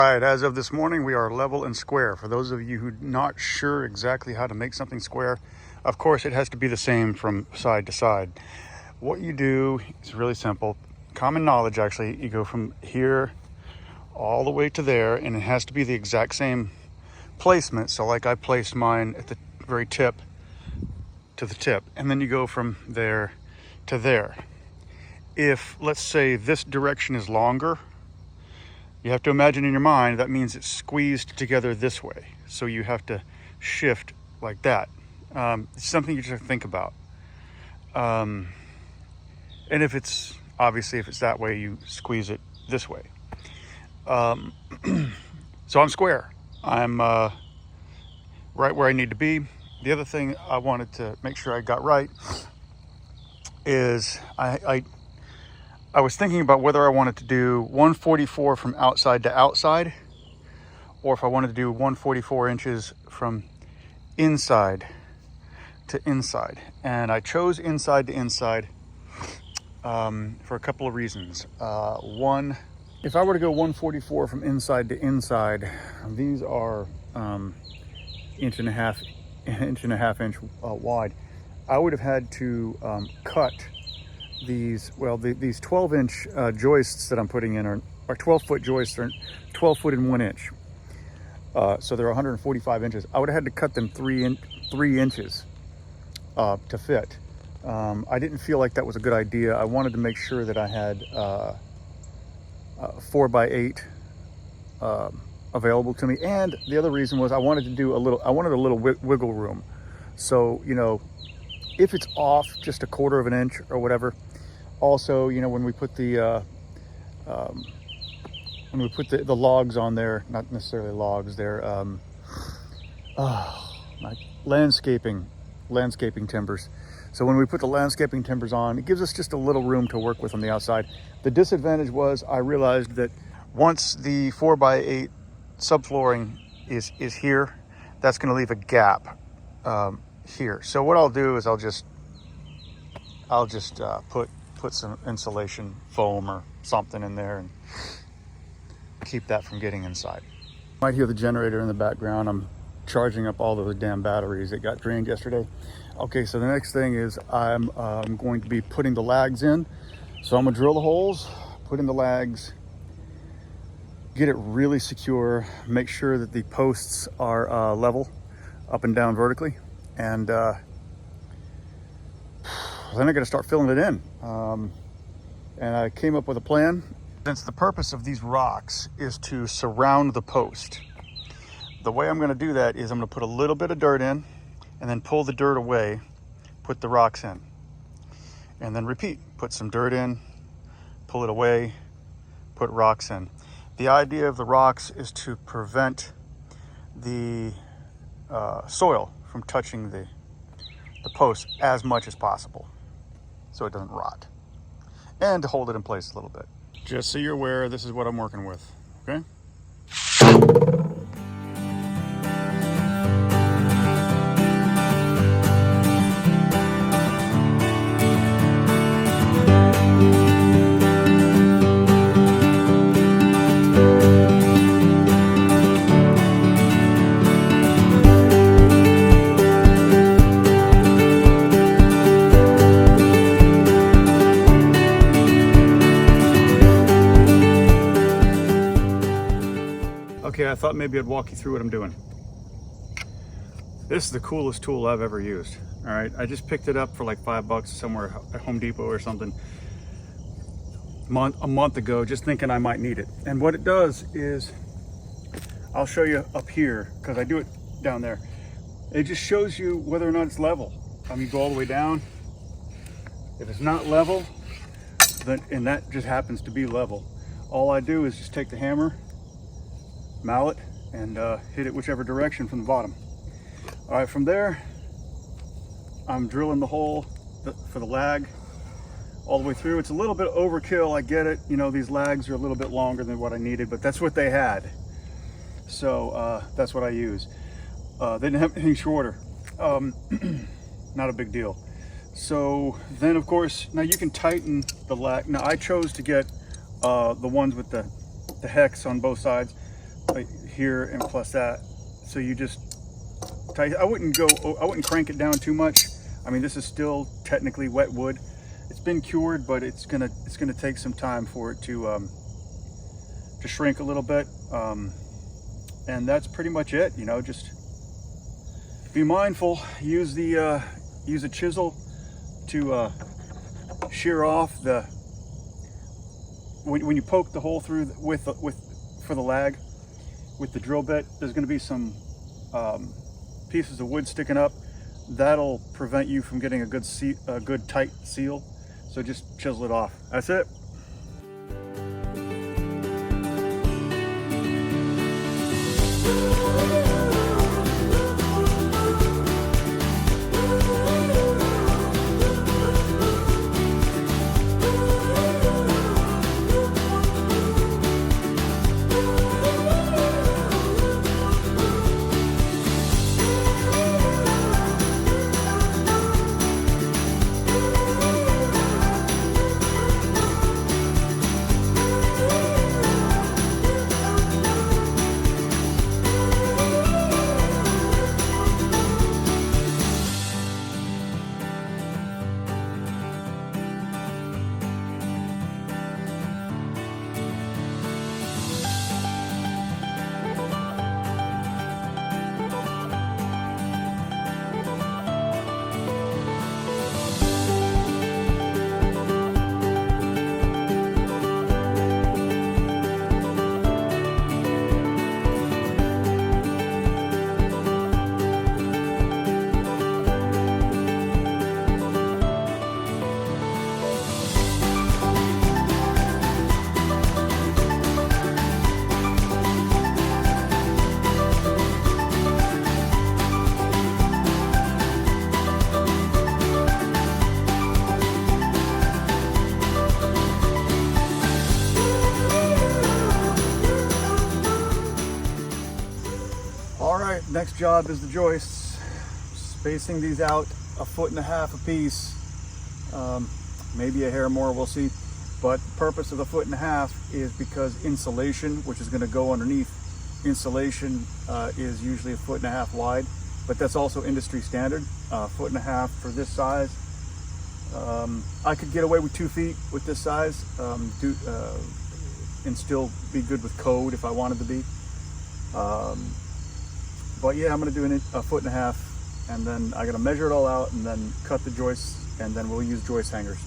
All right, as of this morning, we are level and square. For those of you who are not sure exactly how to make something square, of course it has to be the same from side to side. What you do is really simple. Common knowledge, actually. You go from here all the way to there, and it has to be the exact same placement. So like I placed mine at the very tip to the tip, and then you go from there to there. If, let's say, this direction is longer, you have to imagine in your mind that means it's squeezed together this way. So you have to shift like that. It's something you just have to think about. And if it's, obviously, if it's that way, you squeeze it this way. So I'm square. I'm right where I need to be. The other thing I wanted to make sure I got right is I was thinking about whether I wanted to do 144 from outside to outside, or if I wanted to do 144 inches from inside to inside. And I chose inside to inside for a couple of reasons. One, if I were to go 144 from inside to inside, these are inch and a half inch wide. I would have had to cut these 12-inch joists that I'm putting in are 12-foot joists, are 12 foot and 1 inch. So they're 145 inches. I would have had to cut them 3 inches to fit. I didn't feel like that was a good idea. I wanted to make sure that I had 4x8 available to me. And the other reason was I wanted a little wiggle room. So, you know, if it's off just 1/4 of an inch or whatever. Also, you know, when we put the logs on there, not necessarily logs, they're like landscaping timbers. So when we put the landscaping timbers on, it gives us just a little room to work with on the outside. The disadvantage was I realized that once the 4x8 subflooring is here, that's going to leave a gap here. So what I'll do is I'll just put some insulation foam or something in there and keep that from getting inside. You might hear the generator in the background. I'm charging up all those damn batteries that got drained yesterday. Okay, so the next thing is I'm going to be putting the lags in. So I'm gonna drill the holes, put in the lags, get it really secure, make sure that the posts are level up and down vertically, and then I got to start filling it in. And I came up with a plan. Since the purpose of these rocks is to surround the post, the way I'm going to do that is I'm going to put a little bit of dirt in and then pull the dirt away, put the rocks in, and then repeat. Put some dirt in, pull it away, put rocks in. The idea of the rocks is to prevent the soil from touching the post as much as possible, so it doesn't rot, and to hold it in place a little bit. Just so you're aware, this is what I'm working with, okay? Okay, I thought maybe I'd walk you through what I'm doing. This is the coolest tool I've ever used. All right, I just picked it up for like $5 somewhere at Home Depot or something a month ago, just thinking I might need it. And what it does is, I'll show you up here because I do it down there. It just shows you whether or not it's level. I mean, go all the way down. If it's not level, then, and that just happens to be level, all I do is just take the hammer, mallet, and hit it whichever direction from the bottom. All right, from there, I'm drilling the hole for the lag all the way through. It's a little bit overkill, I get it. You know, these lags are a little bit longer than what I needed, but that's what they had. So that's what I use. They didn't have anything shorter. Not a big deal. So then, of course, now you can tighten the lag. Now I chose to get the ones with the hex on both sides. right here and plus that. So you just tight. I wouldn't crank it down too much. I mean, this is still technically wet wood. It's been cured, but it's gonna take some time for it to shrink a little bit. And that's pretty much it. You know, just be mindful. Use a chisel to shear off the when you poke the hole through for the lag with the drill bit. There's going to be some pieces of wood sticking up. That'll prevent you from getting a good tight seal. So just chisel it off. That's it. Next job is the joists. Spacing these out 1.5 feet a piece, maybe a hair more, we'll see. But the purpose of the 1.5 feet is because insulation, which is going to go underneath, insulation is usually 1.5 feet wide, but that's also industry standard. 1.5 feet for this size. I could get away with 2 feet with this size, and still be good with code if I wanted to be. But yeah, I'm gonna do 1.5 feet, and then I gotta measure it all out and then cut the joists, and then we'll use joist hangers.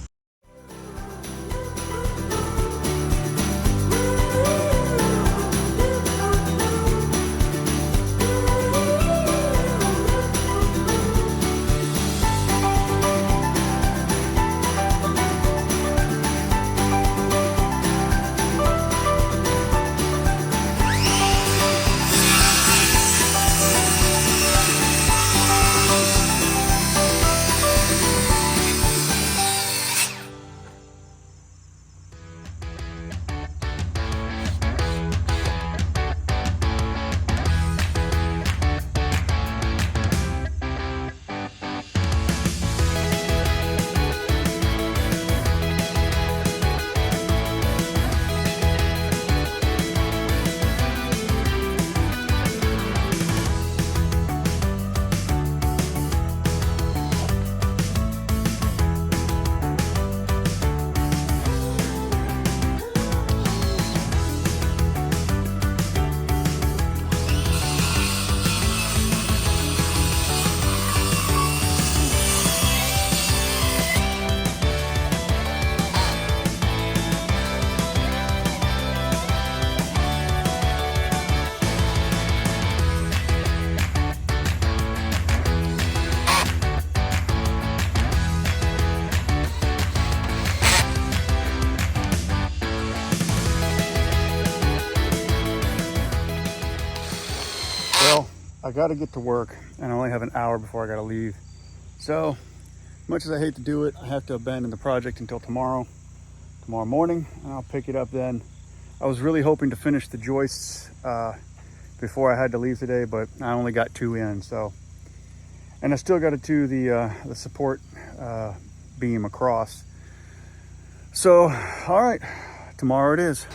Well, I got to get to work, and I only have an hour before I got to leave. So, much as I hate to do it, I have to abandon the project until tomorrow morning, and I'll pick it up then. I was really hoping to finish the joists before I had to leave today, but I only got 2 in. So, and I still got to do the support beam across. So, all right, tomorrow it is.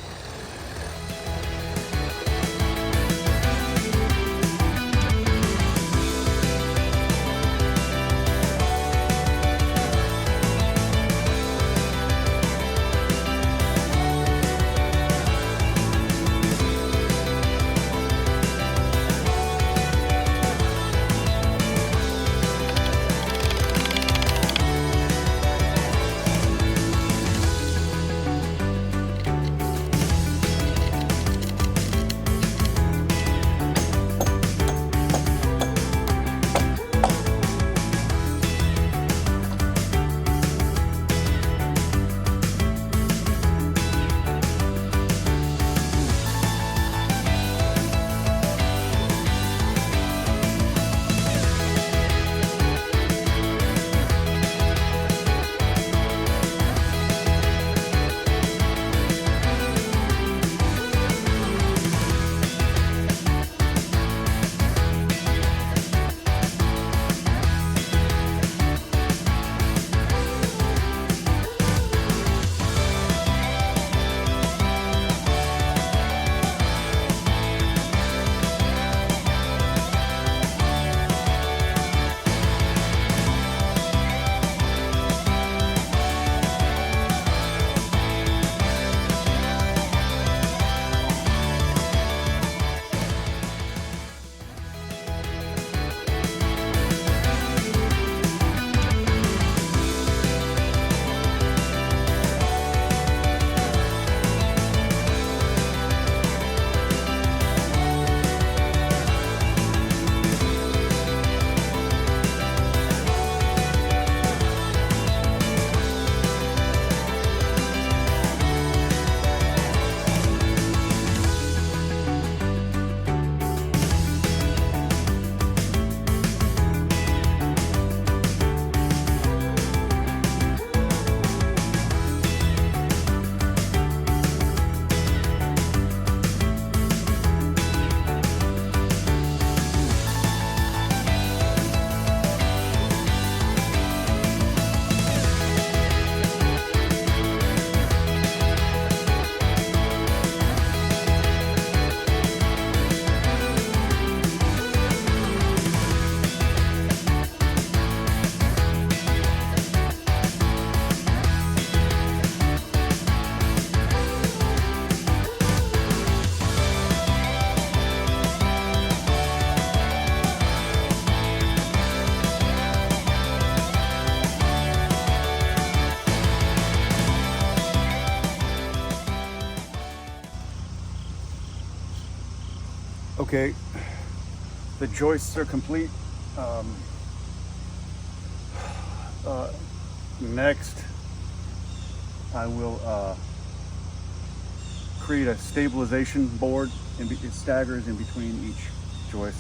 Okay, the joists are complete. Next, I will create a stabilization board, and it staggers in between each joist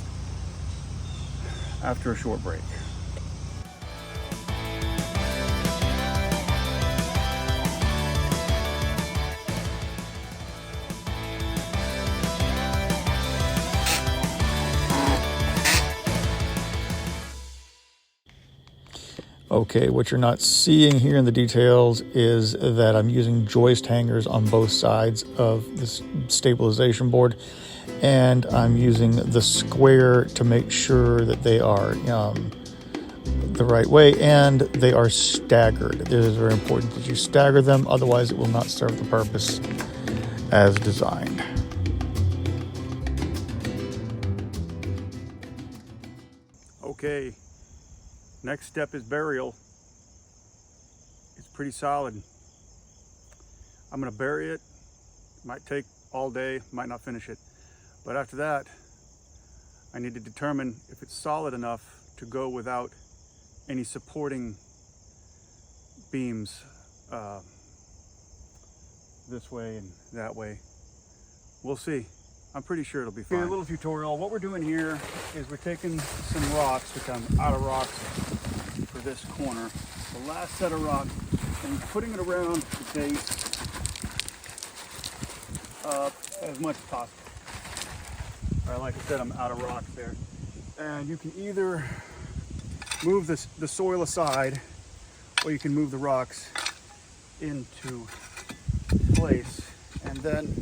after a short break. Okay, what you're not seeing here in the details is that I'm using joist hangers on both sides of this stabilization board, and I'm using the square to make sure that they are the right way and they are staggered. It is very important that you stagger them, otherwise it will not serve the purpose as designed. Okay, next step is burial. It's pretty solid. I'm gonna bury it. Might take all day, might not finish it. But after that, I need to determine if it's solid enough to go without any supporting beams this way and that way. We'll see. I'm pretty sure it'll be fine. Okay, a little tutorial. What we're doing here is we're taking some rocks, which I'm out of rocks for this corner. The last set of rocks, and putting it around the base as much as possible. All right, like I said, I'm out of rocks there. And you can either move the soil aside, or you can move the rocks into place and then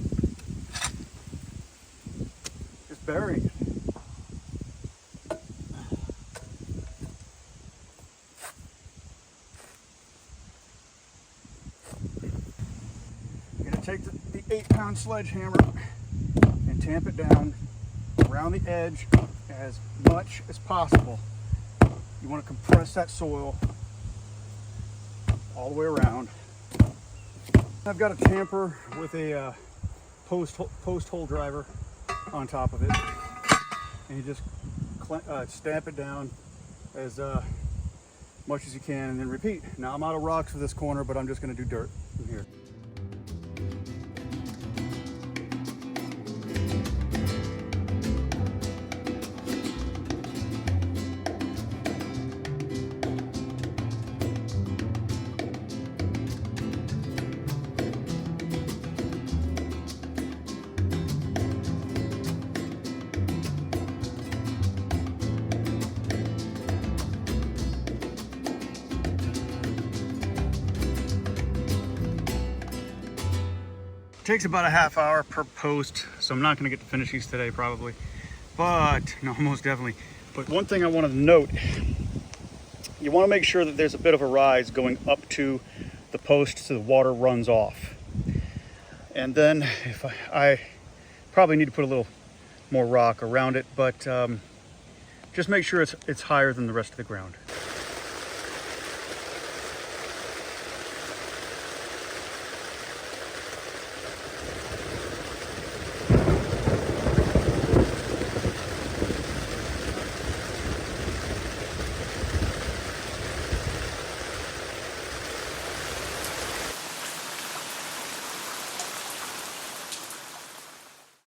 just bury it. You're gonna take the 8-pound sledgehammer and tamp it down around the edge as much as possible. You want to compress that soil all the way around. I've got a tamper with a post hole driver on top of it, and you just stamp it down as much as you can, and then repeat. Now I'm out of rocks for this corner, but I'm just going to do dirt from here. Takes about a half hour per post, so I'm not going to get to finish these today probably, but no, most definitely. But one thing I wanted to note, you want to make sure that there's a bit of a rise going up to the post so the water runs off. And then if I probably need to put a little more rock around it, but just make sure it's higher than the rest of the ground.